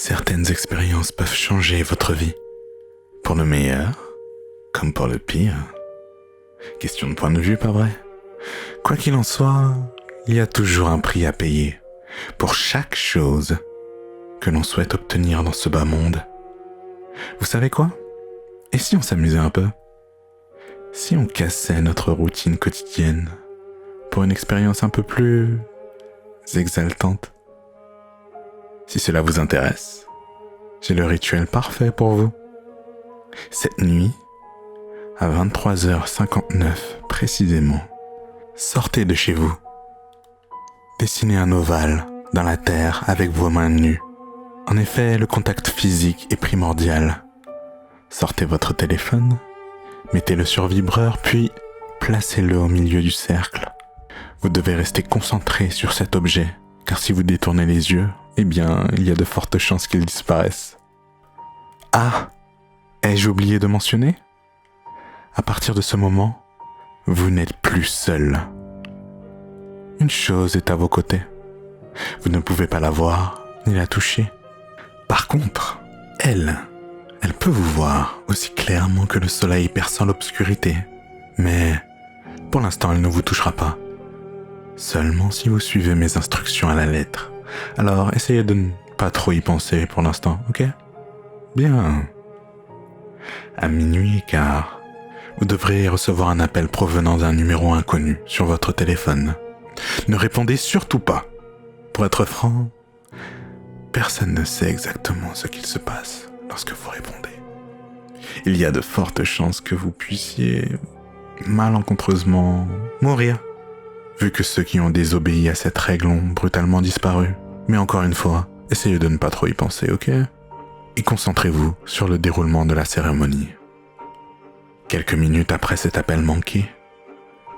Certaines expériences peuvent changer votre vie, pour le meilleur comme pour le pire. Question de point de vue, pas vrai? Quoi qu'il en soit, il y a toujours un prix à payer pour chaque chose que l'on souhaite obtenir dans ce bas monde. Vous savez quoi? Et si on s'amusait un peu? Si on cassait notre routine quotidienne pour une expérience un peu plus exaltante? Si cela vous intéresse, j'ai le rituel parfait pour vous. Cette nuit, à 23h59 précisément, sortez de chez vous. Dessinez un ovale dans la terre avec vos mains nues. En effet, le contact physique est primordial. Sortez votre téléphone, mettez-le sur vibreur, puis placez-le au milieu du cercle. Vous devez rester concentré sur cet objet, car si vous détournez les yeux, eh bien, il y a de fortes chances qu'il disparaisse. Ah, ai-je oublié de mentionner? À partir de ce moment, vous n'êtes plus seul. Une chose est à vos côtés. Vous ne pouvez pas la voir, ni la toucher. Par contre, elle peut vous voir aussi clairement que le soleil perçant l'obscurité. Mais, pour l'instant, elle ne vous touchera pas. Seulement si vous suivez mes instructions à la lettre. Alors, essayez de ne pas trop y penser pour l'instant, ok? Bien. À minuit et quart, vous devrez recevoir un appel provenant d'un numéro inconnu sur votre téléphone. Ne répondez surtout pas. Pour être franc, personne ne sait exactement ce qu'il se passe lorsque vous répondez. Il y a de fortes chances que vous puissiez malencontreusement mourir, vu que ceux qui ont désobéi à cette règle ont brutalement disparu. Mais encore une fois, essayez de ne pas trop y penser, ok? Et concentrez-vous sur le déroulement de la cérémonie. Quelques minutes après cet appel manqué,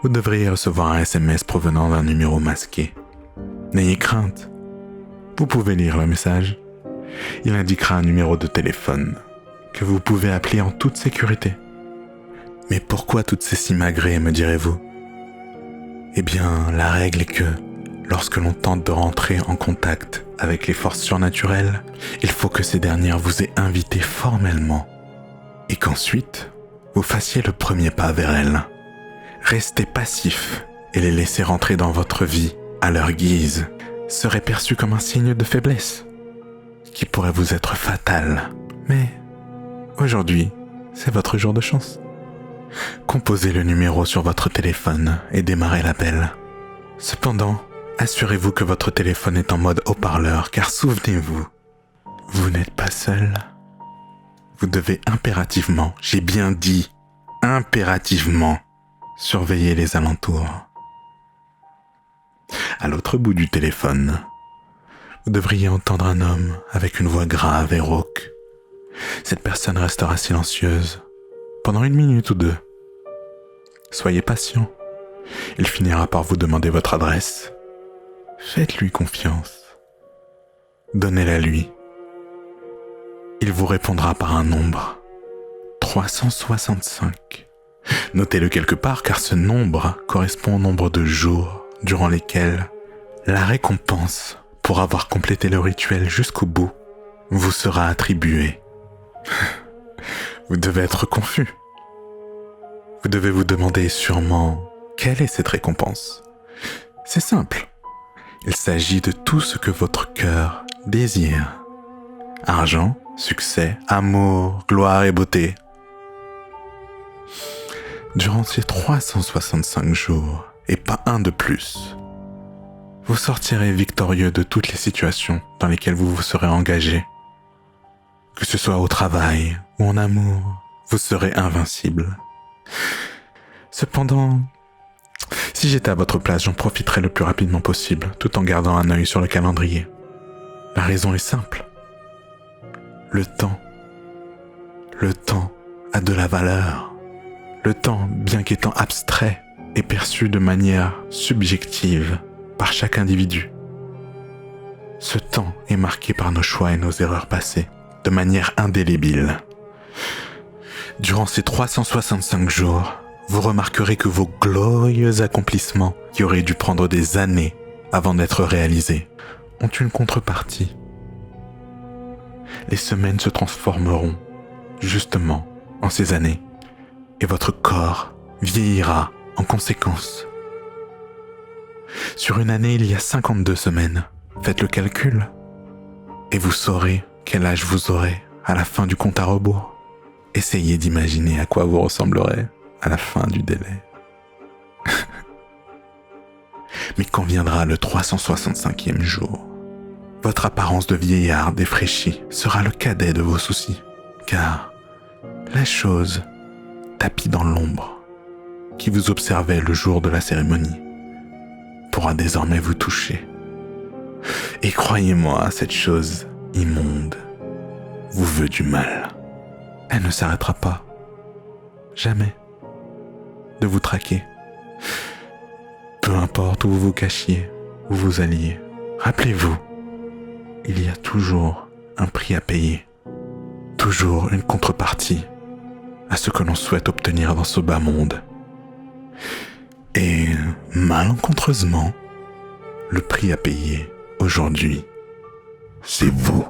vous devriez recevoir un SMS provenant d'un numéro masqué. N'ayez crainte, vous pouvez lire le message. Il indiquera un numéro de téléphone que vous pouvez appeler en toute sécurité. Mais pourquoi toutes ces simagrées, me direz-vous? Eh bien, la règle est que, lorsque l'on tente de rentrer en contact avec les forces surnaturelles, il faut que ces dernières vous aient invité formellement et qu'ensuite, vous fassiez le premier pas vers elles. Rester passif et les laisser rentrer dans votre vie à leur guise serait perçu comme un signe de faiblesse qui pourrait vous être fatal. Mais aujourd'hui, c'est votre jour de chance. Composez le numéro sur votre téléphone et démarrez l'appel. Cependant, assurez-vous que votre téléphone est en mode haut-parleur, car souvenez-vous, vous n'êtes pas seul. Vous devez impérativement, j'ai bien dit, impérativement, surveiller les alentours. À l'autre bout du téléphone, vous devriez entendre un homme avec une voix grave et rauque. Cette personne restera silencieuse pendant 1 minute ou 2. Soyez patient. Il finira par vous demander votre adresse. Faites-lui confiance. Donnez-la lui. Il vous répondra par un nombre. 365. Notez-le quelque part car ce nombre correspond au nombre de jours durant lesquels la récompense pour avoir complété le rituel jusqu'au bout vous sera attribuée. Vous devez être confus. Vous devez vous demander sûrement quelle est cette récompense. C'est simple. Il s'agit de tout ce que votre cœur désire. Argent, succès, amour, gloire et beauté. Durant ces 365 jours, et pas un de plus, vous sortirez victorieux de toutes les situations dans lesquelles vous vous serez engagé. Que ce soit au travail ou en amour, vous serez invincible. Cependant, si j'étais à votre place, j'en profiterais le plus rapidement possible, tout en gardant un œil sur le calendrier. La raison est simple. Le temps a de la valeur. Le temps, bien qu'étant abstrait, est perçu de manière subjective par chaque individu. Ce temps est marqué par nos choix et nos erreurs passées, de manière indélébile. Durant ces 365 jours, vous remarquerez que vos glorieux accomplissements, qui auraient dû prendre des années avant d'être réalisés, ont une contrepartie. les semaines se transformeront justement en ces années et votre corps vieillira en conséquence. Sur une année, il y a 52 semaines. Faites le calcul et vous saurez quel âge vous aurez à la fin du compte à rebours. Essayez d'imaginer à quoi vous ressemblerez à la fin du délai. Mais quand viendra le 365e jour, votre apparence de vieillard défraîchi sera le cadet de vos soucis, car la chose tapie dans l'ombre qui vous observait le jour de la cérémonie pourra désormais vous toucher. Et croyez-moi, cette chose immonde vous veut du mal. Elle ne s'arrêtera pas, jamais, de vous traquer. Peu importe où vous vous cachiez, où vous alliez, rappelez-vous, il y a toujours un prix à payer, toujours une contrepartie à ce que l'on souhaite obtenir dans ce bas monde. Et malencontreusement, le prix à payer aujourd'hui, c'est vous.